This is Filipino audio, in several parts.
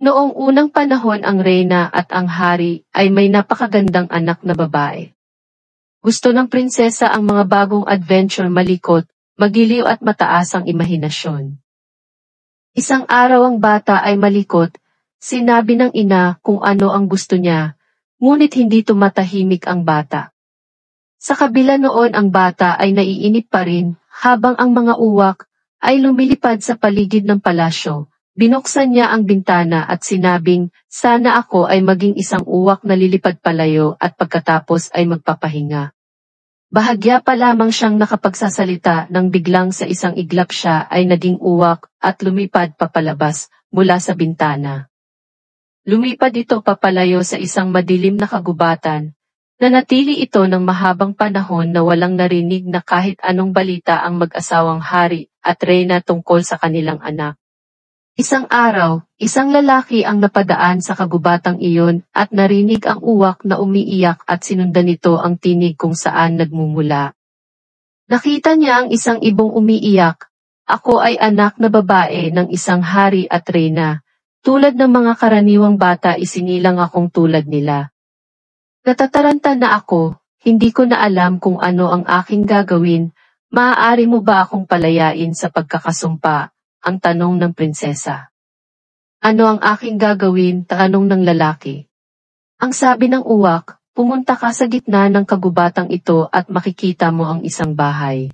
Noong unang panahon ang reyna at ang hari ay may napakagandang anak na babae. Gusto ng prinsesa ang mga bagong adventure malikot, magiliw at mataas ang imahinasyon. Isang araw ang bata ay malikot, sinabi ng ina kung ano ang gusto niya, ngunit hindi tumatahimik ang bata. Sa kabila noon ang bata ay naiinip pa rin, habang ang mga uwak ay lumilipad sa paligid ng palasyo. Binuksan niya ang bintana at sinabing, sana ako ay maging isang uwak na lilipad palayo at pagkatapos ay magpapahinga. Bahagya pa lamang siyang nakapagsasalita nang biglang sa isang iglap siya ay naging uwak at lumipad papalabas mula sa bintana. Lumipad ito papalayo sa isang madilim na kagubatan. Nanatili ito ng mahabang panahon na walang narinig na kahit anong balita ang mag-asawang hari at reyna tungkol sa kanilang anak. Isang araw, isang lalaki ang napadaan sa kagubatang iyon at narinig ang uwak na umiiyak at sinundan nito ang tinig kung saan nagmumula. Nakita niya ang isang ibong umiiyak, ako ay anak na babae ng isang hari at reyna. Tulad ng mga karaniwang bata isinilang akong tulad nila. Natataranta na ako, hindi ko na alam kung ano ang aking gagawin, maaari mo ba akong palayain sa pagkakasumpa? Ang tanong ng prinsesa. Ano ang aking gagawin? Tanong ng lalaki. Ang sabi ng uwak, pumunta ka sa gitna ng kagubatang ito at makikita mo ang isang bahay.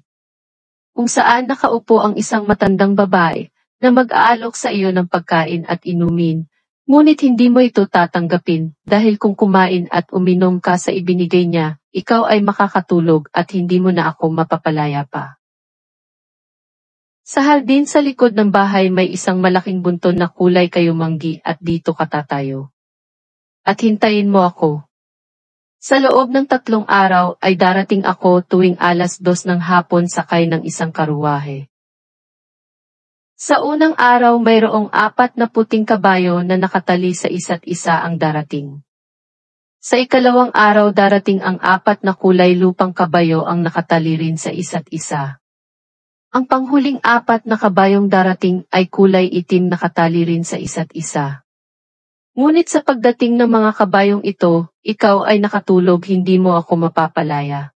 Kung saan nakaupo ang isang matandang babae na mag-aalok sa iyo ng pagkain at inumin, ngunit hindi mo ito tatanggapin dahil kung kumain at uminom ka sa ibinigay niya, ikaw ay makakatulog at hindi mo na ako mapapalaya pa. Sa hardin sa likod ng bahay may isang malaking bunton na kulay kayumanggi at dito ka tatayo. At hintayin mo ako. Sa loob ng 3 araw ay darating ako tuwing 2:00 ng hapon sakay ng isang karuwahe. Sa unang araw mayroong 4 na puting kabayo na nakatali sa isa't isa ang darating. Sa ikalawang araw darating ang 4 na kulay lupang kabayo ang nakatali rin sa isa't isa. Ang panghuling 4 na kabayong darating ay kulay itim nakatali rin sa isa't isa. Ngunit sa pagdating ng mga kabayong ito, ikaw ay nakatulog hindi mo ako mapapalaya.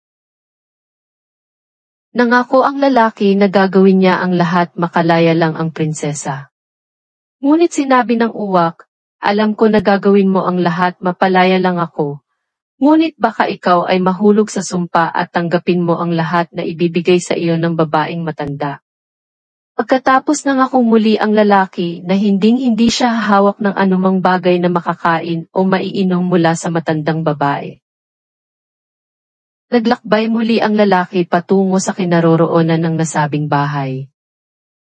Nangako ang lalaki na gagawin niya ang lahat makalaya lang ang prinsesa. Ngunit sinabi ng uwak, alam ko na gagawin mo ang lahat mapalaya lang ako. Ngunit baka ikaw ay mahulog sa sumpa at tanggapin mo ang lahat na ibibigay sa iyo ng babaeng matanda. Pagkatapos nangakong muli ang lalaki na hinding-hindi siya hahawak ng anumang bagay na makakain o maiinom mula sa matandang babae. Naglakbay muli ang lalaki patungo sa kinaroroonan ng nasabing bahay.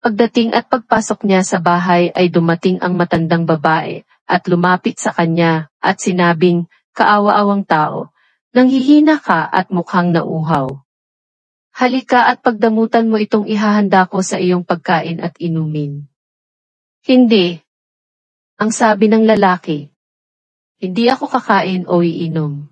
Pagdating at pagpasok niya sa bahay ay dumating ang matandang babae at lumapit sa kanya at sinabing, kaawa-awang tao, nanghihina ka at mukhang nauhaw. Halika at pagdamutan mo itong ihahanda ko sa iyong pagkain at inumin. Hindi. Ang sabi ng lalaki. Hindi ako kakain o iinom.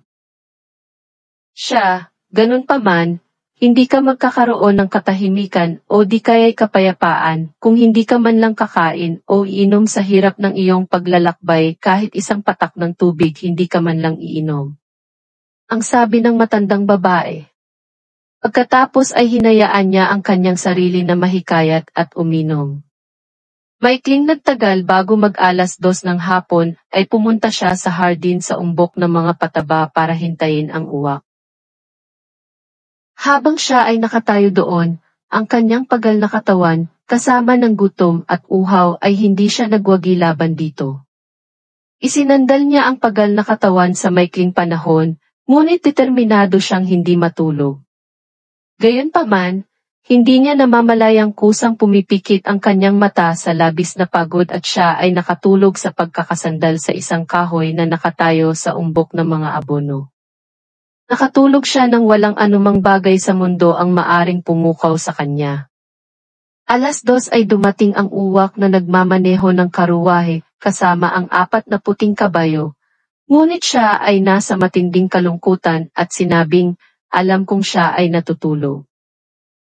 Siya, ganun pa man, hindi ka magkakaroon ng katahimikan o di kaya'y kapayapaan kung hindi ka man lang kakain o iinom sa hirap ng iyong paglalakbay kahit isang patak ng tubig hindi ka man lang iinom. Ang sabi ng matandang babae. Pagkatapos ay hinayaan niya ang kanyang sarili na mahikayat at uminom. Maikling nagtagal bago mag-2:00 ng hapon ay pumunta siya sa hardin sa umbok ng mga pataba para hintayin ang uwak. Habang siya ay nakatayo doon, ang kanyang pagal na katawan, kasama ng gutom at uhaw ay hindi siya nagwagi laban dito. Isinandal niya ang pagal na katawan sa maikling panahon, ngunit determinado siyang hindi matulog. Gayunpaman, hindi niya namamalayang kusang pumipikit ang kanyang mata sa labis na pagod at siya ay nakatulog sa pagkakasandal sa isang kahoy na nakatayo sa umbok ng mga abono. Nakatulog siya nang walang anumang bagay sa mundo ang maaring pumukaw sa kanya. 2:00 ay dumating ang uwak na nagmamaneho ng karuwahe kasama ang 4 na puting kabayo. Ngunit siya ay nasa matinding kalungkutan at sinabing, alam kong siya ay natutulog.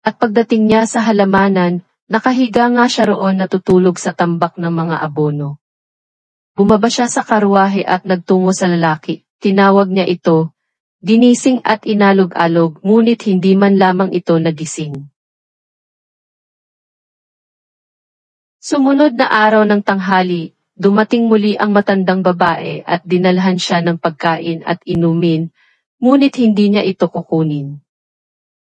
At pagdating niya sa halamanan, nakahiga nga siya roon natutulog sa tambak ng mga abono. Bumaba siya sa karwahe at nagtungo sa lalaki. Tinawag niya ito, ginising at inalog-alog, ngunit hindi man lamang ito nagising. Sumunod na araw ng tanghali, dumating muli ang matandang babae at dinalhan siya ng pagkain at inumin, ngunit hindi niya ito kukunin.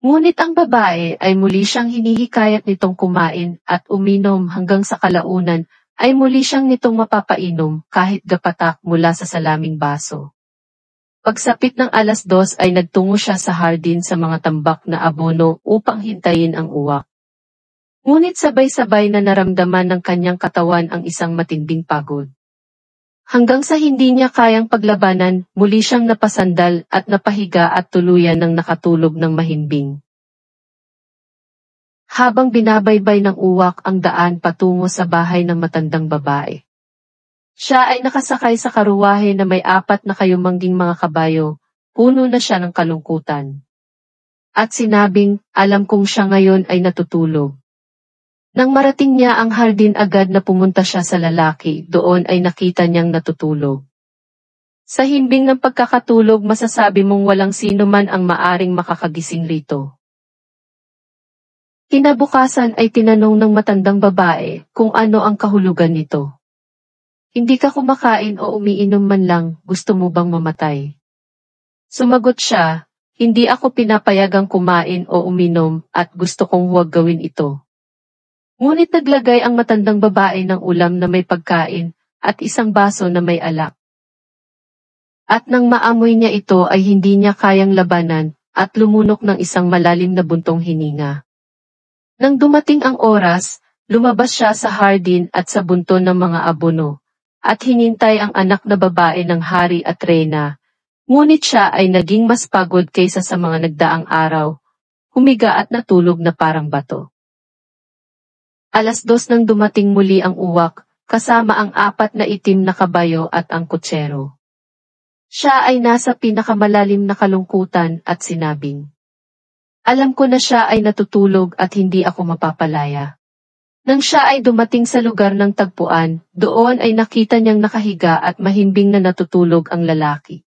Ngunit ang babae ay muli siyang hinihikayat nitong kumain at uminom hanggang sa kalaunan ay muli siyang nitong mapapainom kahit gapatak mula sa salaming baso. Pagsapit ng 2:00 ay nagtungo siya sa hardin sa mga tambak na abono upang hintayin ang uwak. Ngunit sabay-sabay na naramdaman ng kanyang katawan ang isang matinding pagod. Hanggang sa hindi niya kayang paglabanan, muli siyang napasandal at napahiga at tuluyan ng nakatulog ng mahimbing. Habang binabaybay ng uwak ang daan patungo sa bahay ng matandang babae. Siya ay nakasakay sa karuwahe na may 4 na kayumangging mga kabayo, puno na siya ng kalungkutan. At sinabing, alam kong siya ngayon ay natutulog. Nang marating niya ang hardin agad na pumunta siya sa lalaki, doon ay nakita niyang natutulog. Sa himbing ng pagkakatulog masasabi mong walang sino man ang maaring makakagising rito. Kinabukasan ay tinanong ng matandang babae kung ano ang kahulugan nito. Hindi ka kumakain o umiinom man lang, gusto mo bang mamatay? Sumagot siya, hindi ako pinapayagang kumain o uminom at gusto kong huwag gawin ito. Ngunit naglagay ang matandang babae ng ulam na may pagkain at isang baso na may alak. At nang maamoy niya ito ay hindi niya kayang labanan at lumunok ng isang malalim na buntong hininga. Nang dumating ang oras, lumabas siya sa hardin at sa bunton ng mga abono. At hinintay ang anak na babae ng hari at reyna, ngunit siya ay naging mas pagod kaysa sa mga nagdaang araw, humiga at natulog na parang bato. 2:00 nang dumating muli ang uwak, kasama ang 4 na itim na kabayo at ang kutsero. Siya ay nasa pinakamalalim na kalungkutan at sinabing, alam ko na siya ay natutulog at hindi ako mapapalaya. Nang siya ay dumating sa lugar ng tagpuan, doon ay nakita niyang nakahiga at mahimbing na natutulog ang lalaki.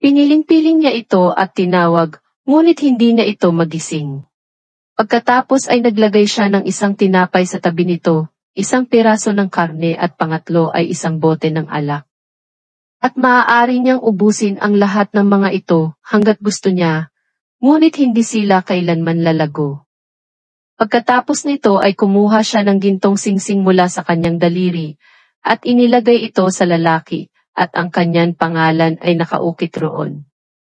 Piniling-piling niya ito at tinawag, ngunit hindi niya ito magising. Pagkatapos ay naglagay siya ng isang tinapay sa tabi nito, isang piraso ng karne at pangatlo ay isang bote ng alak. At maaari niyang ubusin ang lahat ng mga ito hanggat gusto niya, ngunit hindi sila kailanman lalago. Pagkatapos nito ay kumuha siya ng gintong singsing mula sa kanyang daliri, at inilagay ito sa lalaki, at ang kanyang pangalan ay nakaukit roon.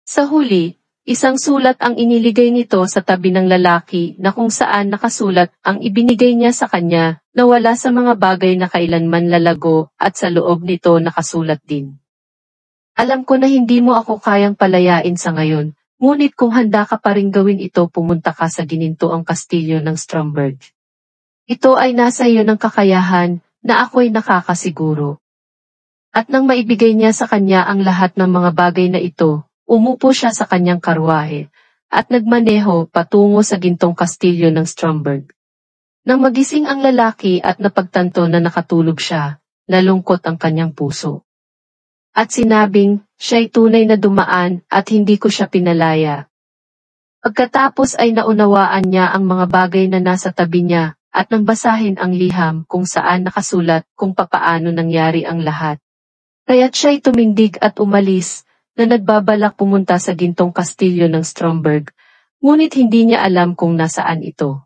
Sa huli, isang sulat ang iniligay nito sa tabi ng lalaki na kung saan nakasulat ang ibinigay niya sa kanya, na wala sa mga bagay na kailanman lalago at sa loob nito nakasulat din. Alam ko na hindi mo ako kayang palayain sa ngayon. Ngunit kung handa ka pa rin gawin ito pumunta ka sa ginintoang kastilyo ng Stromberg. Ito ay nasa iyo ng kakayahan na ako'y nakakasiguro. At nang maibigay niya sa kanya ang lahat ng mga bagay na ito, umupo siya sa kanyang karwahe at nagmaneho patungo sa gintong kastilyo ng Stromberg. Nang magising ang lalaki at napagtanto na nakatulog siya, nalungkot ang kanyang puso. At sinabing, siya'y tunay na dumaan at hindi ko siya pinalaya. Pagkatapos ay naunawaan niya ang mga bagay na nasa tabi niya at nang basahin ang liham kung saan nakasulat kung papaano nangyari ang lahat. Kaya't siya'y tumindig at umalis na nagbabalak pumunta sa gintong kastilyo ng Stromberg, ngunit hindi niya alam kung nasaan ito.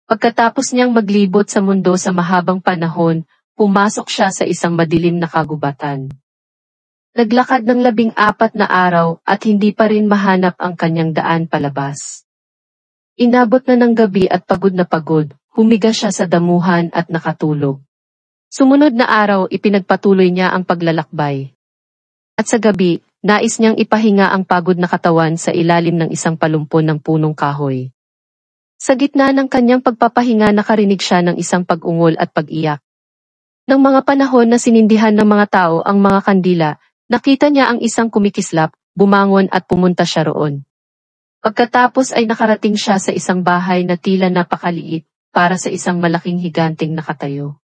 Pagkatapos niyang maglibot sa mundo sa mahabang panahon, pumasok siya sa isang madilim na kagubatan. Naglakad ng 14 na araw at hindi pa rin mahanap ang kanyang daan palabas. Inabot na ng gabi at pagod na pagod, humiga siya sa damuhan at nakatulog. Sumunod na araw ipinagpatuloy niya ang paglalakbay. At sa gabi, nais niyang ipahinga ang pagod na katawan sa ilalim ng isang palumpon ng punong kahoy. Sa gitna ng kanyang pagpapahinga nakarinig siya ng isang pag-ungol at pag-iyak. Nang mga panahon na sinindihan ng mga tao ang mga kandila, nakita niya ang isang kumikislap, bumangon at pumunta siya roon. Pagkatapos ay nakarating siya sa isang bahay na tila napakaliit para sa isang malaking higanting nakatayo.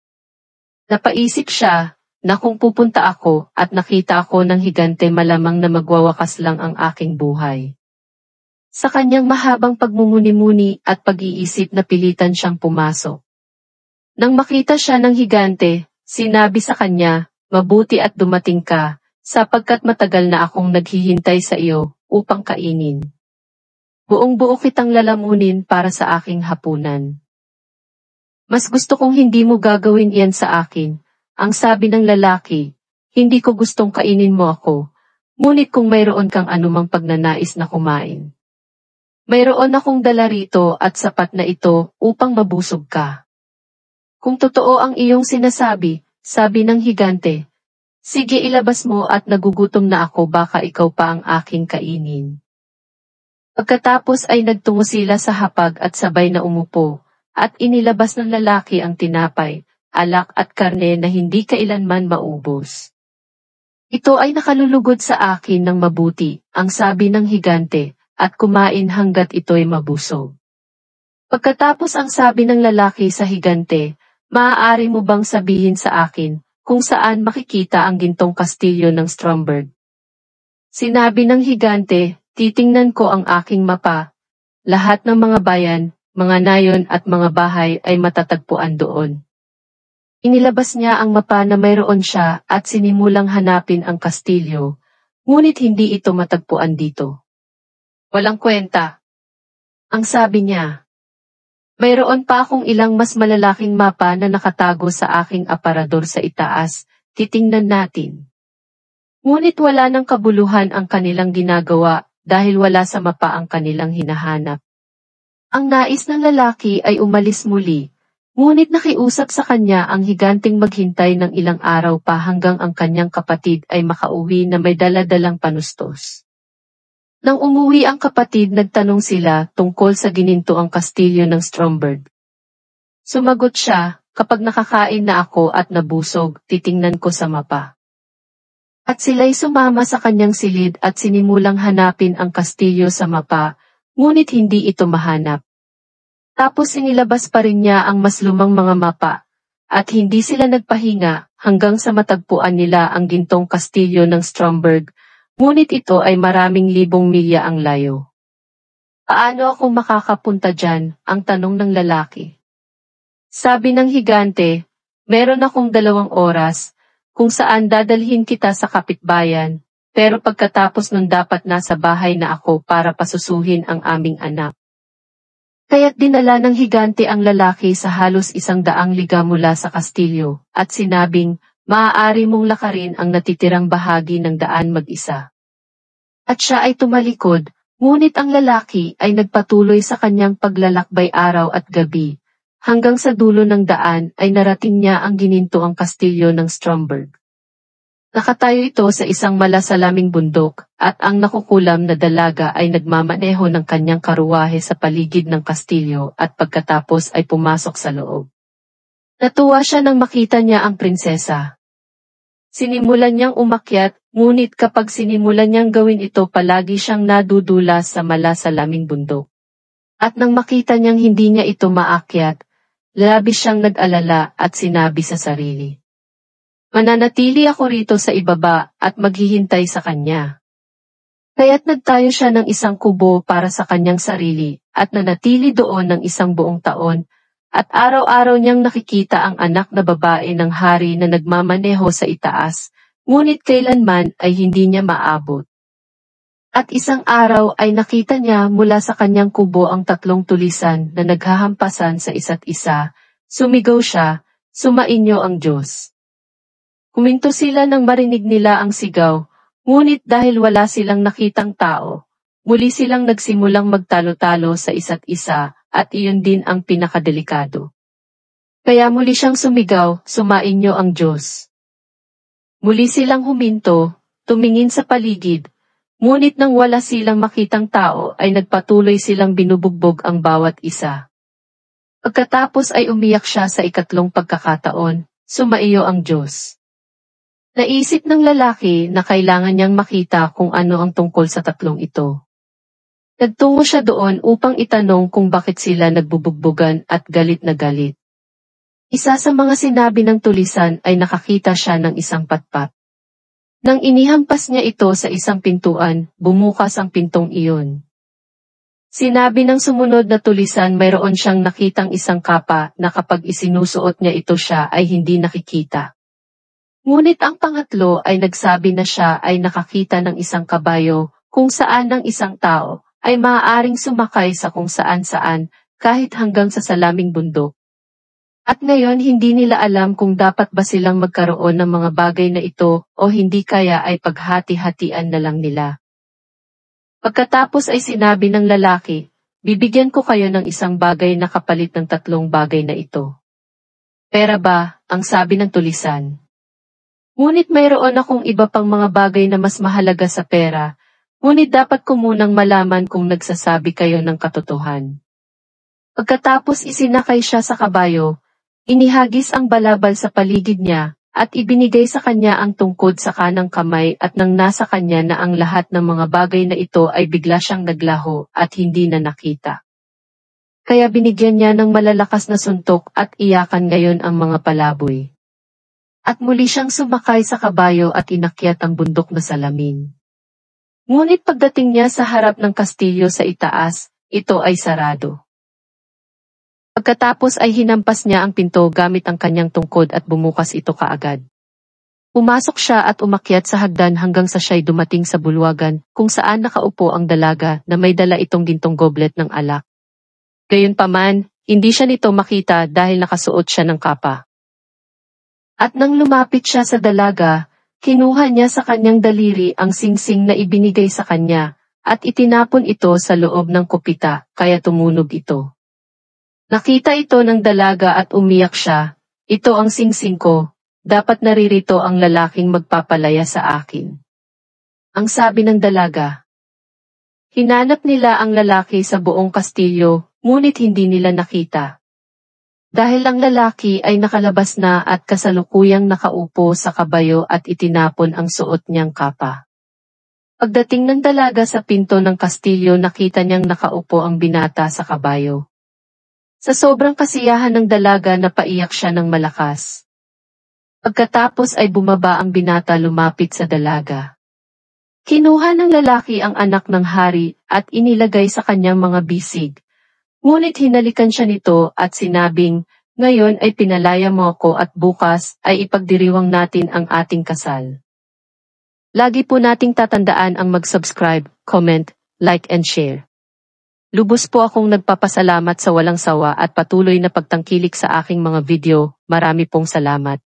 Napaisip siya, na kung pupunta ako at nakita ako ng higante malamang na magwawakas lang ang aking buhay. Sa kanyang mahabang pagmumuni-muni at pag-iisip na pilitan siyang pumasok. Nang makita siya ng higante, sinabi sa kanya, "Mabuti at dumating ka, sapagkat matagal na akong naghihintay sa iyo upang kainin. Buong-buo kitang lalamunin para sa aking hapunan." "Mas gusto kong hindi mo gagawin iyan sa akin," ang sabi ng lalaki, "hindi ko gustong kainin mo ako, ngunit kung mayroon kang anumang pagnanais na kumain. Mayroon akong dala rito at sapat na ito upang mabusog ka." "Kung totoo ang iyong sinasabi," sabi ng higante, "sige ilabas mo at nagugutom na ako baka ikaw pa ang aking kainin." Pagkatapos ay nagtungo sila sa hapag at sabay na umupo, at inilabas ng lalaki ang tinapay, alak at karne na hindi kailanman maubos. "Ito ay nakalulugod sa akin ng mabuti," ang sabi ng higante, "at kumain hanggat ito'y mabusog." Pagkatapos ang sabi ng lalaki sa higante, "Maaari mo bang sabihin sa akin kung saan makikita ang gintong kastilyo ng Stromberg?" Sinabi ng higante, "Titingnan ko ang aking mapa. Lahat ng mga bayan, mga nayon at mga bahay ay matatagpuan doon." Inilabas niya ang mapa na mayroon siya at sinimulang hanapin ang kastilyo, ngunit hindi ito matagpuan dito. "Walang kwenta," ang sabi niya. "Mayroon pa akong ilang mas malalaking mapa na nakatago sa aking aparador sa itaas, titingnan natin." Ngunit wala ng kabuluhan ang kanilang ginagawa dahil wala sa mapa ang kanilang hinahanap. Ang nais ng lalaki ay umalis muli, ngunit nakiusap sa kanya ang higanting maghintay ng ilang araw pa hanggang ang kanyang kapatid ay makauwi na may dala-dalang panustos. Nang umuwi ang kapatid, nagtanong sila tungkol sa ginintoang kastilyo ng Stromberg. Sumagot siya, "Kapag nakakain na ako at nabusog, titingnan ko sa mapa." At sila'y sumama sa kanyang silid at sinimulang hanapin ang kastilyo sa mapa, ngunit hindi ito mahanap. Tapos inilabas pa rin niya ang mas lumang mga mapa, at hindi sila nagpahinga hanggang sa matagpuan nila ang gintong kastilyo ng Stromberg, ngunit ito ay maraming libong milya ang layo. "Paano ako makakapunta dyan?" ang tanong ng lalaki. Sabi ng higante, "Meron akong 2 oras, kung saan dadalhin kita sa kapitbayan, pero pagkatapos nun dapat nasa bahay na ako para pasusuhin ang aming anak." Kaya't dinala ng higante ang lalaki sa halos 100 liga mula sa kastilyo, at sinabing, "Maaari mong lakarin ang natitirang bahagi ng daan mag-isa." At siya ay tumalikod, ngunit ang lalaki ay nagpatuloy sa kanyang paglalakbay araw at gabi, hanggang sa dulo ng daan ay narating niya ang ginintoang kastilyo ng Stromberg. Nakatayo ito sa isang malasalaming bundok, at ang nakukulam na dalaga ay nagmamaneho ng kanyang karuwahe sa paligid ng kastilyo at pagkatapos ay pumasok sa loob. Natuwa siya nang makita niya ang prinsesa. Sinimulan niyang umakyat, ngunit kapag sinimulan niyang gawin ito palagi siyang nadudulas sa malasalaming bundok. At nang makita niyang hindi niya ito maakyat, labis siyang nag-alala at sinabi sa sarili, "Mananatili ako rito sa ibaba at maghihintay sa kanya." Kaya't nagtayo siya ng isang kubo para sa kanyang sarili at nanatili doon ng 1 buong taon, at araw-araw niyang nakikita ang anak na babae ng hari na nagmamaneho sa itaas, ngunit kailanman ay hindi niya maabot. At isang araw ay nakita niya mula sa kanyang kubo ang 3 tulisan na naghahampasan sa isa't isa. Sumigaw siya, "Sumainyo ang Diyos!" Huminto sila nang marinig nila ang sigaw, ngunit dahil wala silang nakitang tao, muli silang nagsimulang magtalo-talo sa isa't isa, at iyon din ang pinakadelikado. Kaya muli siyang sumigaw, "Sumainyo ang Diyos!" Muli silang huminto, tumingin sa paligid, ngunit nang wala silang makitang tao ay nagpatuloy silang binubugbog ang bawat isa. Pagkatapos ay umiyak siya sa 2 pagkakataon, "Sumaiyo ang Diyos!" Naisip ng lalaki na kailangan niyang makita kung ano ang tungkol sa 3 ito. Nagtungo siya doon upang itanong kung bakit sila nagbubugbogan at galit na galit. Isa sa mga sinabi ng tulisan ay nakakita siya ng isang patpat. Nang inihampas niya ito sa isang pintuan, bumukas ang pintong iyon. Sinabi ng sumunod na tulisan mayroon siyang nakitang isang kapa na kapag isinusuot niya ito siya ay hindi nakikita. Ngunit ang pangatlo ay nagsabi na siya ay nakakita ng isang kabayo kung saan ng isang tao ay maaaring sumakay sa kung saan-saan kahit hanggang sa salaming bundok. At ngayon hindi nila alam kung dapat ba silang magkaroon ng mga bagay na ito o hindi kaya ay paghati-hatian na lang nila. Pagkatapos ay sinabi ng lalaki, bibigyan ko kayo ng isang bagay na kapalit ng 3 bagay na ito. Pera ba, ang sabi ng tulisan. Ngunit mayroon akong iba pang mga bagay na mas mahalaga sa pera, ngunit dapat ko munang malaman kung nagsasabi kayo ng katotohan. Pagkatapos isinakay siya sa kabayo, inihagis ang balabal sa paligid niya, at ibinigay sa kanya ang tungkod sa kanang kamay at nang nasa kanya na ang lahat ng mga bagay na ito ay bigla siyang naglaho at hindi na nakita. Kaya binigyan niya ng malalakas na suntok at iyakan ngayon ang mga palaboy. At muli siyang sumakay sa kabayo at inakyat ang bundok na salamin. Ngunit pagdating niya sa harap ng kastilyo sa itaas, ito ay sarado. Pagkatapos ay hinampas niya ang pinto gamit ang kanyang tungkod at bumukas ito kaagad. Pumasok siya at umakyat sa hagdan hanggang sa siya'y dumating sa bulwagan kung saan nakaupo ang dalaga na may dala itong gintong goblet ng alak. Gayunpaman, hindi siya nito makita dahil nakasuot siya ng kapa. At nang lumapit siya sa dalaga, kinuha niya sa kanyang daliri ang singsing na ibinigay sa kanya at itinapon ito sa loob ng kupita kaya tumunog ito. Nakita ito ng dalaga at umiyak siya, ito ang singsing ko, dapat naririto ang lalaking magpapalaya sa akin. Ang sabi ng dalaga. Hinanap nila ang lalaki sa buong kastilyo, ngunit hindi nila nakita. Dahil ang lalaki ay nakalabas na at kasalukuyang nakaupo sa kabayo at itinapon ang suot niyang kapa. Pagdating ng dalaga sa pinto ng kastilyo nakita niyang nakaupo ang binata sa kabayo. Sa sobrang kasiyahan ng dalaga napaiyak siya ng malakas. Pagkatapos ay bumaba ang binata lumapit sa dalaga. Kinuha ng lalaki ang anak ng hari at inilagay sa kanyang mga bisig. Ngunit hinalikan siya nito at sinabing, ngayon ay pinalaya mo ako at bukas ay ipagdiriwang natin ang ating kasal. Lagi po nating tatandaan ang mag-subscribe, comment, like and share. Lubos po akong nagpapasalamat sa walang sawa at patuloy na pagtangkilik sa aking mga video, marami pong salamat.